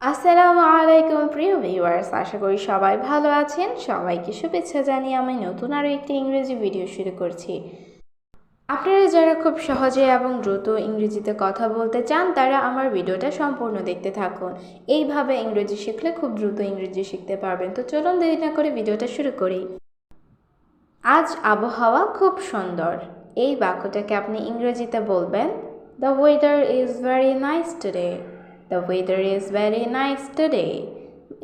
আসসালামু আলাইকুম প্রিয় ভিউয়ার্স, আশা করি সবাই ভালো আছেন। সবাইকে শুভেচ্ছা জানিয়ে আমি নতুন আরও একটি ইংরেজি ভিডিও শুরু করছি। আপনারা যারা খুব সহজে এবং দ্রুত ইংরেজিতে কথা বলতে চান তারা আমার ভিডিওটা সম্পূর্ণ দেখতে থাকুন। এইভাবে ইংরেজি শিখলে খুব দ্রুত ইংরেজি শিখতে পারবেন। তো চলুন দেরি না করে ভিডিওটা শুরু করি। আজ আবহাওয়া খুব সুন্দর। এই বাক্যটাকে আপনি ইংরেজিতে বলবেন the weather is very nice today. The weather is very nice today.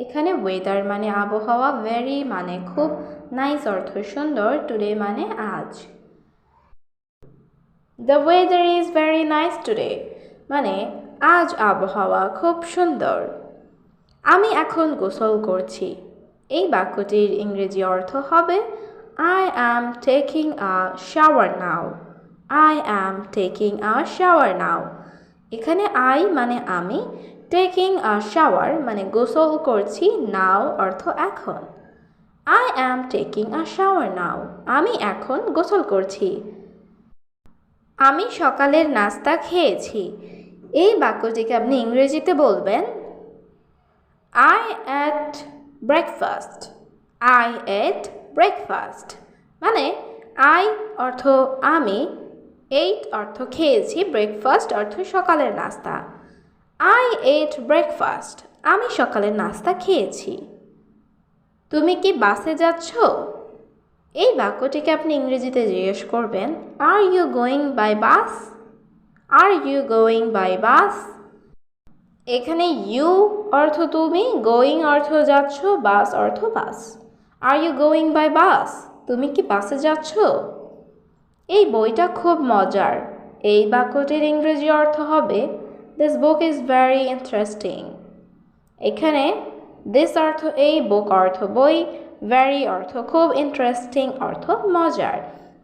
এখানে ওয়েদার মানে আবহাওয়া, ভেরি মানে খুব, নাইস অর্থ সুন্দর, টুডে মানে আজ। The weather is very nice today মানে আজ আবহাওয়া খুব সুন্দর। আমি এখন গোসল করছি। এই বাক্যটির ইংরেজি অর্থ হবে I am taking a shower now. I am taking a shower now. এখানে I মানে আমি, taking a shower মানে গোসল করছি, now অর্থ এখন। I am taking a shower now. আমি এখন গোসল করছি। আমি সকালের নাস্তা খেয়েছি। এই বাক্যটিকে আপনি ইংরেজিতে বলবেন I ate breakfast. I ate breakfast মানে I অর্থ আমি, ate অর্থ খেয়েছি, breakfast অর্থ সকালের নাস্তা। I ate breakfast আমি সকালের নাস্তা খেয়েছি। তুমি কি বাসে যাচ্ছ? এই বাক্যটিকে আপনি ইংরেজিতে জিজ্ঞেস করবেন Are you going by bus? Are you going by bus? এখানে ইউ অর্থ তুমি, গোয়িং অর্থ যাচ্ছ, বাস অর্থ বাস। Are you going by bus? তুমি কি বাসে যাচ্ছ? এই বইটা খুব মজার। এই বাক্যটির ইংরেজি অর্থ হবে this book is very interesting. এখানে দিস অর্থ এই, বুক অর্থ বই, ভেরি অর্থ খুব, ইন্টারেস্টিং অর্থ মজার।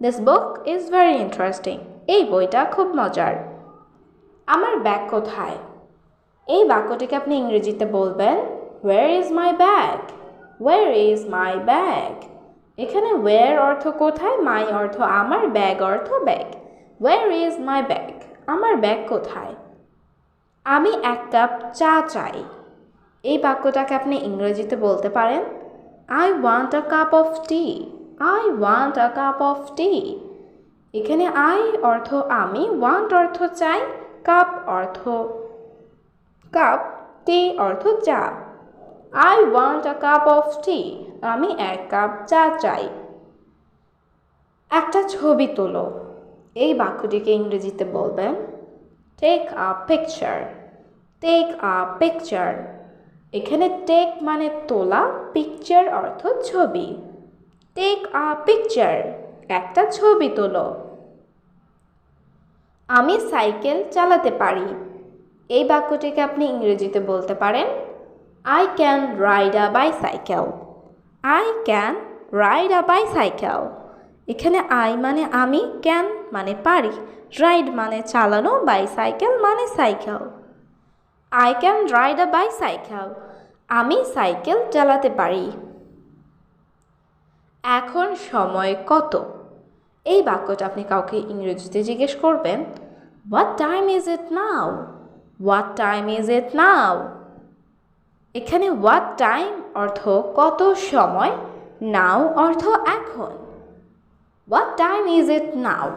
This book is very interesting এই বইটা খুব মজার। আমার ব্যাগ কোথায়? এই বাক্যটিকে আপনি ইংরেজিতে বলবেন where is my bag. Where is my bag. এখানে ওয়্যার অর্থ কোথায়, মাই অর্থ আমার, ব্যাগ অর্থ bag. Where is my bag আমার ব্যাগ কোথায়? আমি এক কাপ চা চাই। এই বাক্যটাকে আপনি ইংরেজিতে বলতে পারেন I want a cup of tea. I want a cup of tea. এখানে আই অর্থ আমি, ওয়ান্ট অর্থ চাই, কাপ অর্থ কাপ, টি অর্থ চা। I want a cup of tea আমি এক কাপ চা চাই। একটা ছবি তোলো। এই বাক্যটিকে ইংরেজিতে বলবেন take a picture. Take a picture. এখানে টেক মানে তোলা, পিকচার অর্থ ছবি। টেক আ পিকচার একটা ছবি তোলো। আমি সাইকেল চালাতে পারি। এই বাক্যটিকে আপনি ইংরেজিতে বলতে পারেন I can ride a bicycle. I can ride a bicycle. এখানে I মানে আমি, can মানে পারি, ride মানে চালানো, bicycle মানে cycle. I can ride a bicycle. আমি সাইকেল চালাতে পারি। এখন সময় কত? এই বাক্যটা আপনি কাউকে ইংরেজিতে জিজ্ঞেস করবেন What time is it now? What time is it now? এখানে what time অর্থ কত সময়, now অর্থ এখন। What time is it now?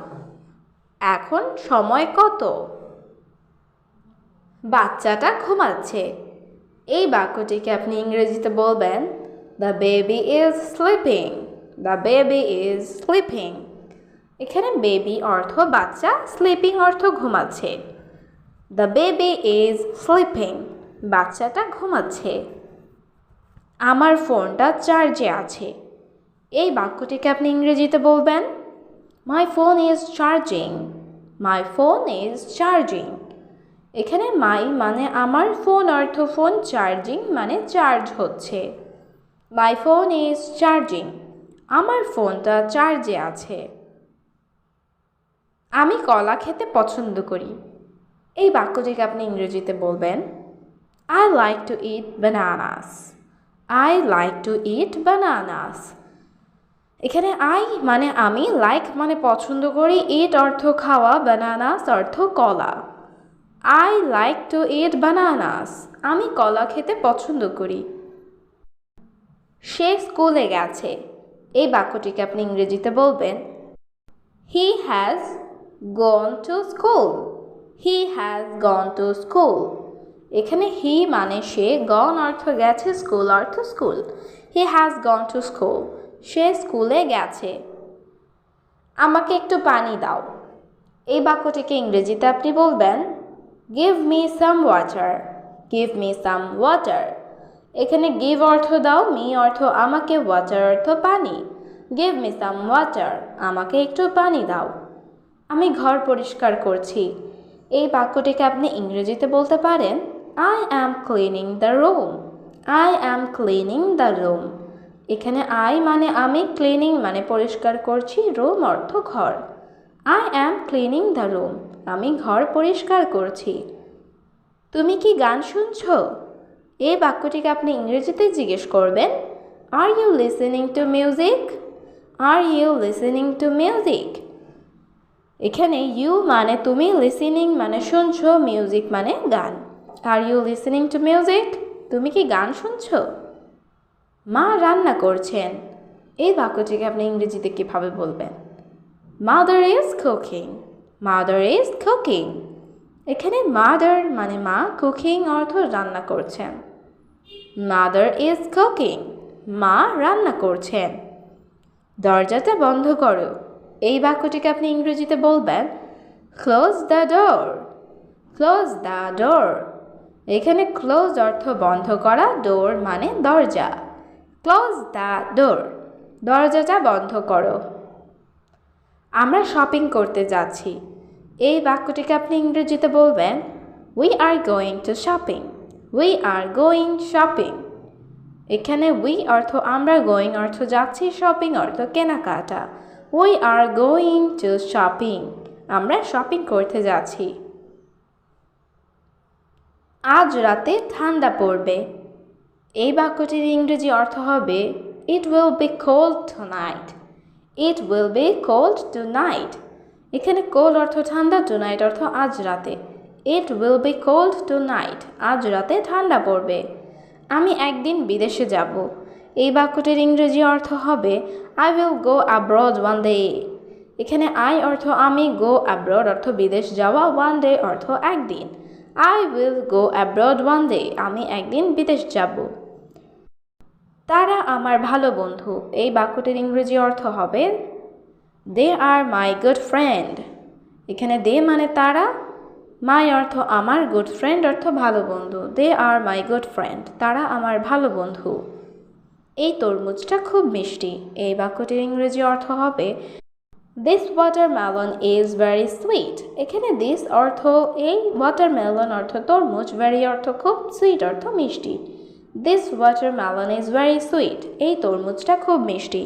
এখন সময় কত? বাচ্চাটা ঘুমাচ্ছে। এই বাক্যটিকে আপনি ইংরেজিতে বলবেন The baby is sleeping. The baby is sleeping. এখানে বেবি অর্থ বাচ্চা, স্লিপিং অর্থ ঘুমাচ্ছে। The baby is sleeping. বাচ্চাটা ঘুমাচ্ছে। আমার ফোনটা চার্জে আছে। এই বাক্যটিকে আপনি ইংরেজিতে বলবেন My phone is charging. My phone is charging. এখানে মাই মানে আমার, ফোন অর্থ ফোন, চার্জিং মানে চার্জ হচ্ছে। My phone is charging. আমার ফোনটা চার্জে আছে। আমি কলা খেতে পছন্দ করি। এই বাক্যটিকে আপনি ইংরেজিতে বলবেন I like to eat bananas. I like to eat bananas. এখানে I মানে আমি, like মানে পছন্দ করি, eat অর্থ খাওয়া, bananas অর্থ কলা। I like to eat bananas. আমি কলা খেতে পছন্দ করি। সে স্কুলে গেছে। এই বাক্যটিকে আপনি ইংরেজিতে বলবেন He has gone to school. He has gone to school. এখানে হি মানে সে, গন অর্থ গেছে, স্কুল অর্থ school. He has gone to school. সে স্কুলে গেছে। আমাকে একটু পানি দাও। এই বাক্যটিকে ইংরেজিতে আপনি বলবেন Give me some water. Give me some water. এখানে give অর্থ দাও, me অর্থ আমাকে, water অর্থ পানি। Give me some water. আমাকে একটু পানি দাও। আমি ঘর পরিষ্কার করছি। এই বাক্যটিকে আপনি ইংরেজিতে বলতে পারেন I am cleaning the room. I am cleaning the room. এখানে I মানে আমি, ক্লিনিং মানে পরিষ্কার করছি, রুম অর্থ ঘর। I am cleaning the room. আমি ঘর পরিষ্কার করছি। তুমি কি গান শুনছো? এই বাক্যটিকে আপনি ইংরেজিতে জিজ্ঞেস করবেন Are you listening to music? Are you listening to music? এখানে ইউ মানে তুমি, লিসেনিং মানে শুনছো, মিউজিক মানে গান। Are you listening to music? তুমি কি গান শুনছো? মা রান্না করছেন। এই বাক্যটিকে আপনি ইংরেজিতে কিভাবে বলবেন? Mother is cooking. Mother is cooking. এখানে mother মানে মা, কুকিং অর্থ রান্না করছেন। Mother is cooking. মা রান্না করছেন। দরজাটা বন্ধ করো। এই বাক্যটিকে আপনি ইংরেজিতে বলবেন Close the door. Close the door. এখানে ক্লোজ অর্থ বন্ধ করা, ডোর মানে দরজা। Close the door. দরজাটা বন্ধ করো। আমরা শপিং করতে যাচ্ছি। এই বাক্যটিকে আপনি ইংরেজিতে বলবেন We are going to shopping. We are going shopping. এখানে we অর্থ আমরা, going অর্থ যাচ্ছি, শপিং অর্থ কেনাকাটা। We are going to shopping. আমরা শপিং করতে যাচ্ছি। আজ রাতে ঠান্ডা পড়বে। এই বাক্যটির ইংরেজি অর্থ হবে It will be cold tonight. It will be cold tonight. এখানে cold অর্থ ঠান্ডা, tonight অর্থ আজ রাতে। It will be cold tonight. আজ রাতে ঠান্ডা পড়বে। আমি একদিন বিদেশে যাব। এই বাক্যটির ইংরেজি অর্থ হবে I will go abroad one day. এখানে I অর্থ আমি, go abroad অর্থ বিদেশ যাওয়া, one day অর্থ একদিন। I will go abroad one day. আমি একদিন বিদেশ যাব। তারা আমার ভালো বন্ধু। এই বাক্যটির ইংরেজি অর্থ হবে They are my good friend. এখানে they মানে তারা, my অর্থ আমার, good friend অর্থ ভালো বন্ধু। They are my good friend. তারা আমার ভালো বন্ধু। এই তরমুজটা খুব মিষ্টি। এই বাক্যটির ইংরেজি অর্থ হবে This watermelon is very sweet. এখানে this অর্থ এই, watermelon অর্থ তরমুজ, very অর্থ খুব, sweet অর্থ মিষ্টি। This watermelon is very sweet. এই তরমুজটা খুব মিষ্টি।